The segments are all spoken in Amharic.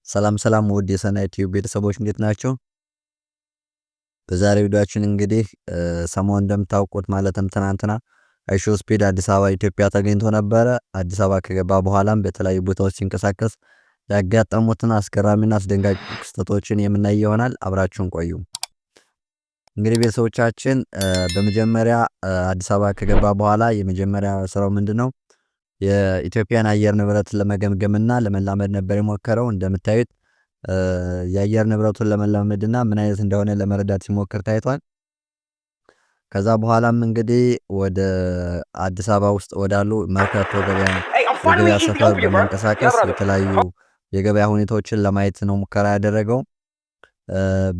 ሰላም ሰላም ውድ የሰናይ ቲዩብ ቤተሰቦች እንዴት ናቸው? በዛሬው ቪዲዮአችን እንግዲህ ሰሞኑን እንደምታውቁት ማለትም ትናንትና አይሾ ስፒድ አዲስ አበባ ኢትዮጵያ ተገኝቶ ነበረ። አዲስ አበባ ከገባ በኋላም በተለያዩ ቦታዎች ሲንቀሳቀስ ያጋጠሙትን አስገራሚና አስደንጋጭ ክስተቶችን የምናይ ይሆናል። አብራችሁን ቆዩ። እንግዲህ ቤተሰቦቻችን በመጀመሪያ አዲስ አበባ ከገባ በኋላ የመጀመሪያ ስራው ምንድነው? የኢትዮጵያን አየር ንብረት ለመገምገምና ለመላመድ ነበር የሞከረው። እንደምታዩት የአየር ንብረቱን ለመላመድና ምን አይነት እንደሆነ ለመረዳት ሲሞክር ታይቷል። ከዛ በኋላም እንግዲህ ወደ አዲስ አበባ ውስጥ ወዳሉ መርካቶ የገበያ ሰፈር በመንቀሳቀስ የተለያዩ የገበያ ሁኔታዎችን ለማየት ነው ሙከራ ያደረገው።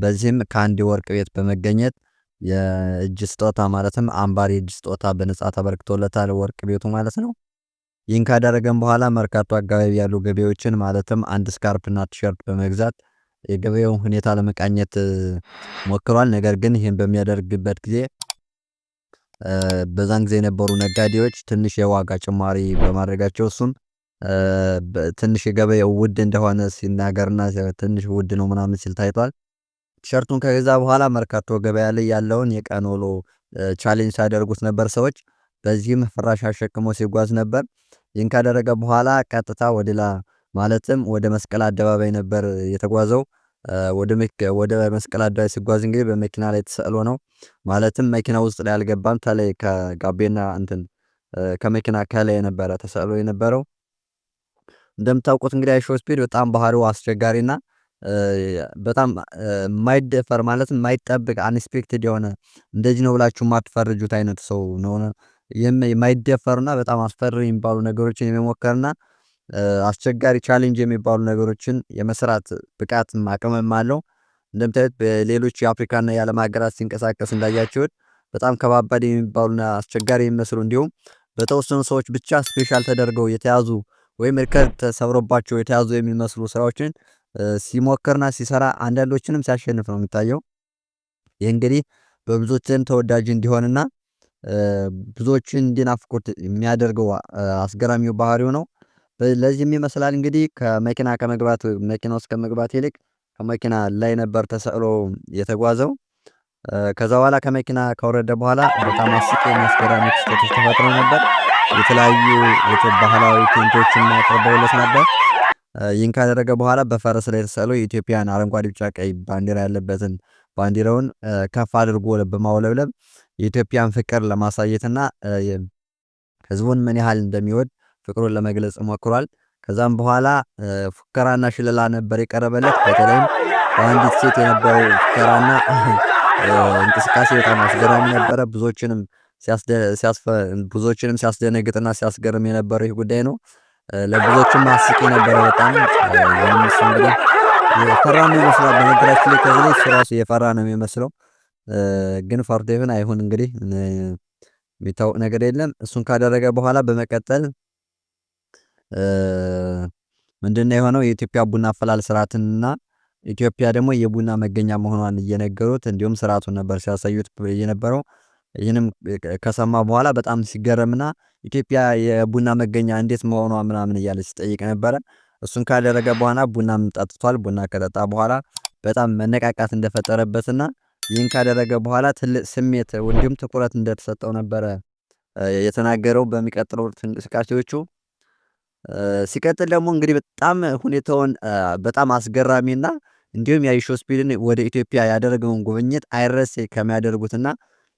በዚህም ከአንድ ወርቅ ቤት በመገኘት የእጅ ስጦታ ማለትም አምባር የእጅ ስጦታ በነጻ ተበርክቶለታል፣ ወርቅ ቤቱ ማለት ነው። ይህን ካደረገን በኋላ መርካቶ አካባቢ ያሉ ገበያዎችን ማለትም አንድ ስካርፕና ቲሸርት በመግዛት የገበያውን ሁኔታ ለመቃኘት ሞክሯል። ነገር ግን ይህን በሚያደርግበት ጊዜ በዛን ጊዜ የነበሩ ነጋዴዎች ትንሽ የዋጋ ጭማሪ በማድረጋቸው እሱም ትንሽ የገበያው ውድ እንደሆነ ሲናገርና ትንሽ ውድ ነው ምናምን ሲል ታይቷል። ቲሸርቱን ከገዛ በኋላ መርካቶ ገበያ ላይ ያለውን የቀን ውሎ ቻሌንጅ ሲያደርጉት ነበር ሰዎች። በዚህም ፍራሽ አሸክሞ ሲጓዝ ነበር። ይህን ካደረገ በኋላ ቀጥታ ወደላ ማለትም ወደ መስቀል አደባባይ ነበር የተጓዘው። ወደ መስቀል አደባባይ ሲጓዝ እንግዲህ በመኪና ላይ ተሰቅሎ ነው። ማለትም መኪና ውስጥ ላይ አልገባም። ተለይ ከጋቤና ከመኪና ከላይ ነበረ ተሰቅሎ የነበረው። እንደምታውቁት እንግዲህ አይሾ ስፒድ በጣም ባህሪው አስቸጋሪና በጣም የማይደፈር ማለትም የማይጠብቅ አንኤክስፔክትድ የሆነ እንደዚህ ነው ብላችሁ የማትፈርጁት አይነት ሰው ነው። የማይደፈሩና በጣም አስፈሪ የሚባሉ ነገሮችን የመሞከርና አስቸጋሪ ቻሌንጅ የሚባሉ ነገሮችን የመስራት ብቃትም አቅምም አለው። እንደምታዩት በሌሎች የአፍሪካና የዓለም ሀገራት ሲንቀሳቀስ እንዳያችሁት በጣም ከባባድ የሚባሉና አስቸጋሪ የሚመስሉ እንዲሁም በተወሰኑ ሰዎች ብቻ ስፔሻል ተደርገው የተያዙ ወይም ሪከርድ ተሰብሮባቸው የተያዙ የሚመስሉ ስራዎችን ሲሞክርና ሲሰራ አንዳንዶችንም ሲያሸንፍ ነው የሚታየው። ይህ እንግዲህ በብዙዎችም ተወዳጅ እንዲሆንና ብዙዎችን እንዲናፍቁት የሚያደርገው አስገራሚው ባህሪው ነው። ለዚህም ይመስላል እንግዲህ መኪና ውስጥ ከመግባት ይልቅ ከመኪና ላይ ነበር ተሰቅሎ የተጓዘው። ከዛ በኋላ ከመኪና ከወረደ በኋላ በጣም አስቂኝ አስገራሚ ክስተቶች ተፈጥረው ነበር። የተለያዩ ባህላዊ ቴንቶችን አቅርበውለት ነበር። ይህን ካደረገ በኋላ በፈረስ ላይ ተሰቅሎ የኢትዮጵያን አረንጓዴ፣ ቢጫ፣ ቀይ ባንዲራ ያለበትን ባንዲራውን ከፍ አድርጎ በማውለብለብ የኢትዮጵያን ፍቅር ለማሳየትና ህዝቡን ምን ያህል እንደሚወድ ፍቅሩን ለመግለጽ ሞክሯል። ከዛም በኋላ ፉከራና ሽለላ ነበር የቀረበለት። በተለይም በአንዲት ሴት የነበረው ፉከራና እንቅስቃሴ በጣም አስገራሚ ነበረ። ብዙዎችንም ሲያስደነግጥና ሲያስገርም የነበረው ይህ ጉዳይ ነው። ለብዙዎችም አስቂ ነበረ በጣም የምንስ እንግዲህ የፈራ ነው ይመስላል። በነገራችን ላይ ከዚህ ላይ ራሱ የፈራ ነው የሚመስለው፣ ግን ፈርቶ ይሁን አይሁን እንግዲህ የሚታወቅ ነገር የለም። እሱን ካደረገ በኋላ በመቀጠል ምንድነው የሆነው? የኢትዮጵያ ቡና አፈላል ስርዓትንና ኢትዮጵያ ደግሞ የቡና መገኛ መሆኗን እየነገሩት እንዲሁም ስርዓቱን ነበር ሲያሳዩት የነበረው። ይህንም ከሰማ በኋላ በጣም ሲገረምና ኢትዮጵያ የቡና መገኛ እንዴት መሆኗ ምናምን እያለ ሲጠይቅ ነበረ። እሱን ካደረገ በኋላ ቡናም ጠጥቷል። ቡና ከጠጣ በኋላ በጣም መነቃቃት እንደፈጠረበትና ይህን ካደረገ በኋላ ትልቅ ስሜት እንዲሁም ትኩረት እንደተሰጠው ነበረ የተናገረው በሚቀጥለው እንቅስቃሴዎቹ። ሲቀጥል ደግሞ እንግዲህ በጣም ሁኔታውን በጣም አስገራሚና እንዲሁም የአይሾ ስፒድን ወደ ኢትዮጵያ ያደረገውን ጉብኝት አይረሴ ከሚያደርጉትና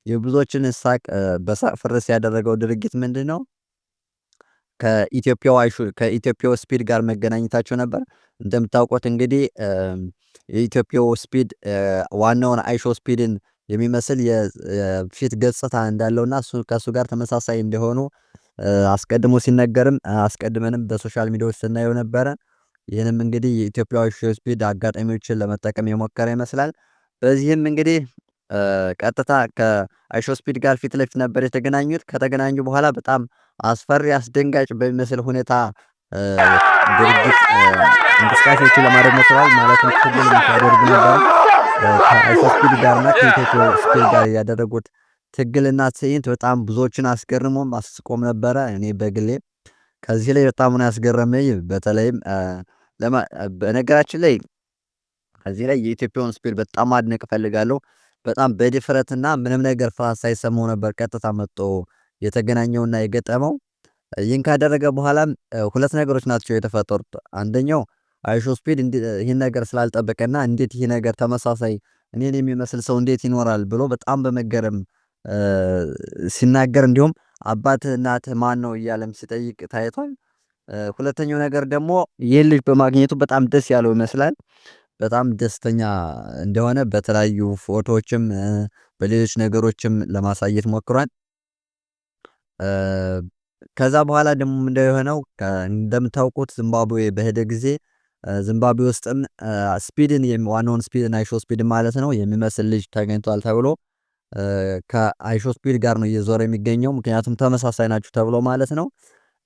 የብዙዎችን ሳቅ በሳቅ ፍርስ ያደረገው ድርጊት ምንድነው? ከኢትዮጵያው ስፒድ ጋር መገናኘታቸው ነበር። እንደምታውቁት እንግዲህ የኢትዮጵያው ስፒድ ዋናውን አይሾ ስፒድን የሚመስል የፊት ገጽታ እንዳለውና ከሱ ጋር ተመሳሳይ እንደሆኑ አስቀድሞ ሲነገርም አስቀድመንም በሶሻል ሚዲያዎች ስናየው ነበረ። ይህንም እንግዲህ የኢትዮጵያ አይሾ ስፒድ አጋጣሚዎችን ለመጠቀም የሞከረ ይመስላል። በዚህም እንግዲህ ቀጥታ ከአይሾ ስፒድ ጋር ፊት ለፊት ነበር የተገናኙት። ከተገናኙ በኋላ በጣም አስፈሪ አስደንጋጭ በሚመስል ሁኔታ ድርጊት እንቅስቃሴዎችን ለማድረግ ሞክረዋል። ማለትም ትግል ያደርጉ ነበር። ከአይሾ ስፒድ ጋርና ከኢትዮጵያ ስፒድ ጋር ያደረጉት ትግልና ትዕይንት በጣም ብዙዎችን አስገርሞም አስቆም ነበረ። እኔ በግሌ ከዚህ ላይ በጣም ነው ያስገረመኝ። በተለይም በነገራችን ላይ እዚህ ላይ የኢትዮጵያውን ስፒድ በጣም ማድነቅ እፈልጋለሁ። በጣም በድፍረትና ምንም ነገር ፍርሃት ሳይሰማው ነበር ቀጥታ መጥቶ የተገናኘውና የገጠመው። ይህን ካደረገ በኋላም ሁለት ነገሮች ናቸው የተፈጠሩት። አንደኛው አይሾስፒድ ይህን ነገር ስላልጠበቀና እንዴት ይህ ነገር ተመሳሳይ እኔን የሚመስል ሰው እንዴት ይኖራል ብሎ በጣም በመገረም ሲናገር፣ እንዲሁም አባትህ እናትህ ማን ነው እያለም ሲጠይቅ ታይቷል። ሁለተኛው ነገር ደግሞ ይህን ልጅ በማግኘቱ በጣም ደስ ያለው ይመስላል። በጣም ደስተኛ እንደሆነ በተለያዩ ፎቶዎችም በሌሎች ነገሮችም ለማሳየት ሞክሯል። ከዛ በኋላ ደግሞ ምንድነው የሆነው? እንደምታውቁት ዚምባብዌ በሄደ ጊዜ ዚምባብዌ ውስጥም ስፒድን ዋናውን ስፒድን አይሾስፒድ ማለት ነው የሚመስል ልጅ ተገኝቷል ተብሎ ከአይሾስፒድ ጋር ነው እየዞረ የሚገኘው። ምክንያቱም ተመሳሳይ ናቸው ተብሎ ማለት ነው።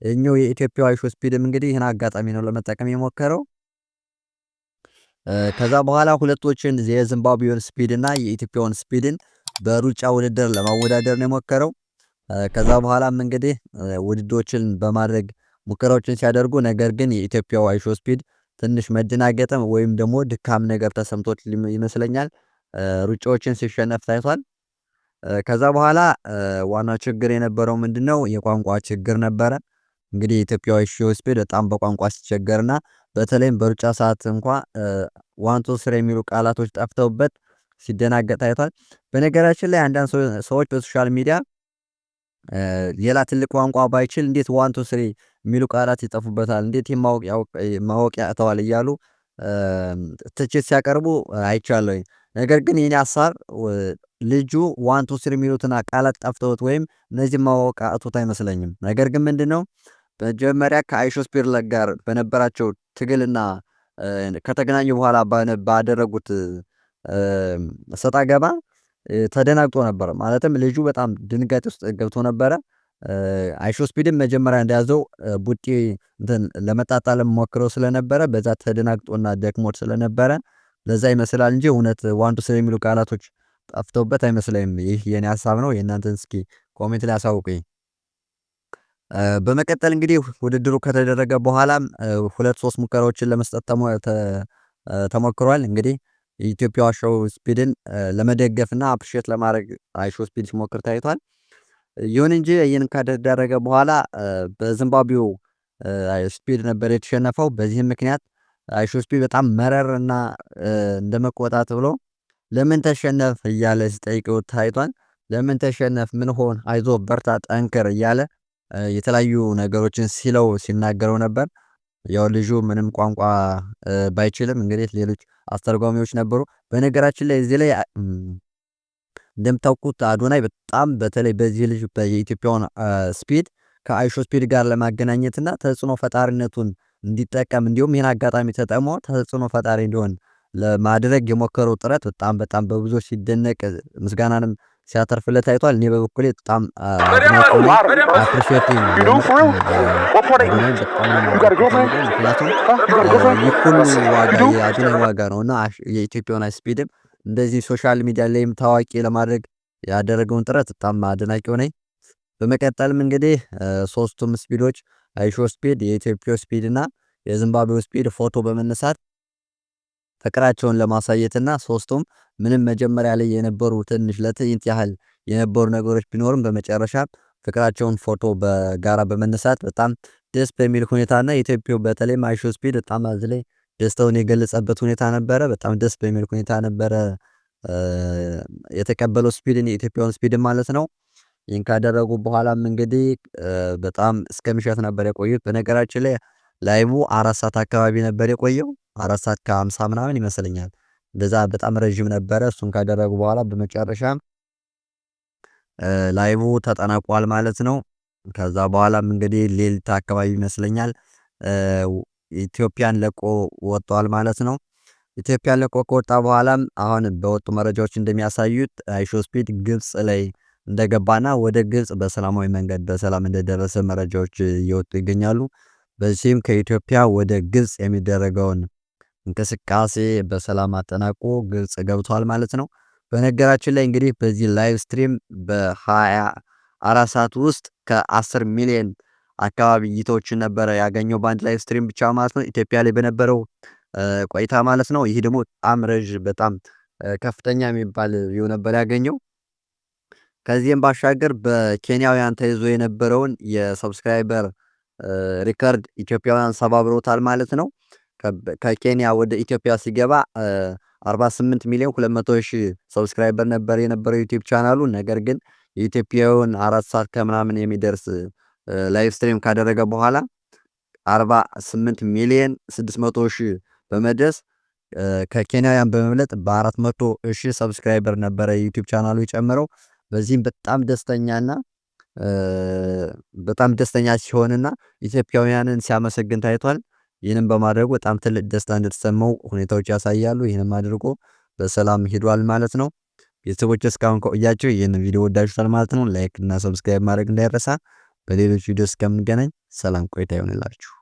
እኛው የኢትዮጵያ አይሾስፒድም እንግዲህ ይህን አጋጣሚ ነው ለመጠቀም የሞከረው። ከዛ በኋላ ሁለቶችን የዚምባብዌን ስፒድ እና የኢትዮጵያውን ስፒድን በሩጫ ውድድር ለማወዳደር ነው የሞከረው። ከዛ በኋላም እንግዲህ ውድድሮችን በማድረግ ሙከራዎችን ሲያደርጉ፣ ነገር ግን የኢትዮጵያው አይሾስፒድ ትንሽ መደናገጥም ወይም ደግሞ ድካም ነገር ተሰምቶት ይመስለኛል ሩጫዎችን ሲሸነፍ ታይቷል። ከዛ በኋላ ዋናው ችግር የነበረው ምንድነው? የቋንቋ ችግር ነበረ። እንግዲህ የኢትዮጵያው አይሾስፒድ በጣም በቋንቋ ሲቸገርና በተለይም በሩጫ ሰዓት እንኳን ዋን ቱ ስሪ የሚሉ ቃላቶች ጠፍተውበት ሲደናገጥ ታይቷል። በነገራችን ላይ አንዳንድ ሰዎች በሶሻል ሚዲያ ሌላ ትልቅ ቋንቋ ባይችል እንዴት ዋን ቱ ስሪ የሚሉ ቃላት ይጠፉበታል፣ እንዴት ማወቅ ያቅተዋል እያሉ ትችት ሲያቀርቡ አይቻለሁኝ። ነገር ግን የኔ ሀሳብ ልጁ ዋን ቱ ስሪ የሚሉትን ቃላት ጠፍተውት ወይም እነዚህን ማወቅ አቅቶት አይመስለኝም። ነገር ግን ምንድነው መጀመሪያ ከአይሾስፒድ ጋር በነበራቸው ትግልና ከተገናኙ በኋላ ባደረጉት ሰጣ ገባ ተደናግጦ ነበር። ማለትም ልጁ በጣም ድንጋጤ ውስጥ ገብቶ ነበረ። አይሾስፒድም መጀመሪያ እንደያዘው ቡጢ ለመጣጣልም ሞክረው ስለነበረ በዛ ተደናግጦና ደክሞት ስለነበረ ለዛ ይመስላል እንጂ እውነት ዋን ቱ ስሪ የሚሉ ቃላቶች ጠፍተውበት አይመስለኝም። ይህ የኔ ሀሳብ ነው። የእናንተን እስኪ ኮሜንት ላይ አሳውቁኝ። በመቀጠል እንግዲህ ውድድሩ ከተደረገ በኋላም 2-3 ሙከራዎችን ለመስጠት ተሞክሯል። እንግዲህ የኢትዮጵያ አይሾስፒድን ለመደገፍና አፕሪሼት ለማድረግ አይሾስፒድ ሲሞክር ታይቷል። ይሁን እንጂ ይህን ካደረገ በኋላ በዚምባብዌው ስፒድ ነበር የተሸነፈው። በዚህም ምክንያት አይሾስፒድ በጣም መረር እና እንደመቆጣት ብሎ ለምን ተሸነፍ እያለ ሲጠይቀው ታይቷል። ለምን ተሸነፍ? ምን ሆን? አይዞ በርታ፣ ጠንክር እያለ የተለያዩ ነገሮችን ሲለው ሲናገረው ነበር። ያው ልጁ ምንም ቋንቋ ባይችልም እንግዲህ ሌሎች አስተርጓሚዎች ነበሩ። በነገራችን ላይ እዚህ ላይ እንደምታውቁት አዶናይ በጣም በተለይ በዚህ ልጅ የኢትዮጵያውን ስፒድ ከአይሾስፒድ ጋር ለማገናኘትና ተጽዕኖ ፈጣሪነቱን እንዲጠቀም እንዲሁም ይህን አጋጣሚ ተጠቅሞ ተጽዕኖ ፈጣሪ እንዲሆን ለማድረግ የሞከረው ጥረት በጣም በብዙዎች ሲደነቅ ምስጋናንም ሲያተርፍለት ታይቷል። እኔ በበኩሌ በጣም አፕሪሼቲንግ ምክንያቱም ይህ ሁሉ ዋጋ የአዶናይ ዋጋ ነውና የኢትዮጵያውን ስፒድም እንደዚህ ሶሻል ሚዲያ ላይም ታዋቂ ለማድረግ ያደረገውን ጥረት በጣም አድናቂው ነኝ። በመቀጠልም እንግዲህ ሶስቱም ስፒዶች አይሾስፒድ፣ የኢትዮጵያ ስፒድ እና የዚምባብዌ ስፒድ ፎቶ በመነሳት ፍቅራቸውን ለማሳየትና ሶስቱም ምንም መጀመሪያ ላይ የነበሩ ትንሽ ለትዕይንት ያህል የነበሩ ነገሮች ቢኖርም በመጨረሻ ፍቅራቸውን ፎቶ በጋራ በመነሳት በጣም ደስ በሚል ሁኔታና የኢትዮጵያው በተለይም አይሾስፒድ በጣም አዝ ላይ ደስታውን የገለጸበት ሁኔታ ነበረ። በጣም ደስ በሚል ሁኔታ ነበረ የተቀበለው ስፒድን የኢትዮጵያውን ስፒድ ማለት ነው። ይህን ካደረጉ በኋላም እንግዲህ በጣም እስከ ምሽት ነበር የቆዩት። በነገራችን ላይ ላይቡ 4 ሰዓት አካባቢ ነበር የቆየው። 4 ሰዓት ከ50 ምናምን ይመስለኛል። እንደዛ በጣም ረጅም ነበረ። እሱን ካደረጉ በኋላ በመጨረሻም ላይቡ ተጠናቋል ማለት ነው። ከዛ በኋላም እንግዲህ ሌሊት አካባቢ ይመስለኛል ኢትዮጵያን ለቆ ወጥቷል ማለት ነው። ኢትዮጵያን ለቆ ከወጣ በኋላም አሁን በወጡ መረጃዎች እንደሚያሳዩት አይሾስፒድ ግብጽ ላይ እንደገባና ወደ ግብጽ በሰላማዊ መንገድ በሰላም እንደደረሰ መረጃዎች እየወጡ ይገኛሉ። በዚህም ከኢትዮጵያ ወደ ግብጽ የሚደረገውን እንቅስቃሴ በሰላም አጠናቆ ግብጽ ገብቷል ማለት ነው። በነገራችን ላይ እንግዲህ በዚህ ላይቭ ስትሪም በ24 ሰዓት ውስጥ ከ10 ሚሊዮን አካባቢ እይታዎችን ነበረ ያገኘው በአንድ ላይቭ ስትሪም ብቻ ማለት ነው፣ ኢትዮጵያ ላይ በነበረው ቆይታ ማለት ነው። ይህ ደግሞ በጣም ከፍተኛ የሚባል ቪው ነበር ያገኘው። ከዚህም ባሻገር በኬንያውያን ተይዞ የነበረውን የሰብስክራይበር ሪከርድ ኢትዮጵያውያን ሰባብረውታል ማለት ነው። ከኬንያ ወደ ኢትዮጵያ ሲገባ 48,200,000 ሰብስክራይበር ነበር የነበረው ዩቲዩብ ቻናሉ። ነገር ግን የኢትዮጵያውን 4 ሰዓት ከምናምን የሚደርስ ላይቭ ስትሪም ካደረገ በኋላ 48,600,000 በመድረስ ከኬንያውያን በመብለጥ በ400,000 ሰብስክራይበር ነበረ ዩቲዩብ ቻናሉ የጨመረው። በዚህም በጣም ደስተኛ ሲሆንና ኢትዮጵያውያንን ሲያመሰግን ታይቷል። ይህንን በማድረጉ በጣም ትልቅ ደስታ እንደተሰማው ሁኔታዎች ያሳያሉ። ይህንም አድርጎ በሰላም ሄዷል ማለት ነው። ቤተሰቦች እስካሁን ከቆያችሁ ይህን ቪዲዮ ወዳችሁታል ማለት ነው። ላይክ እና ሰብስክራይብ ማድረግ እንዳይረሳ። በሌሎች ቪዲዮ እስከምንገናኝ ሰላም ቆይታ ይሆንላችሁ።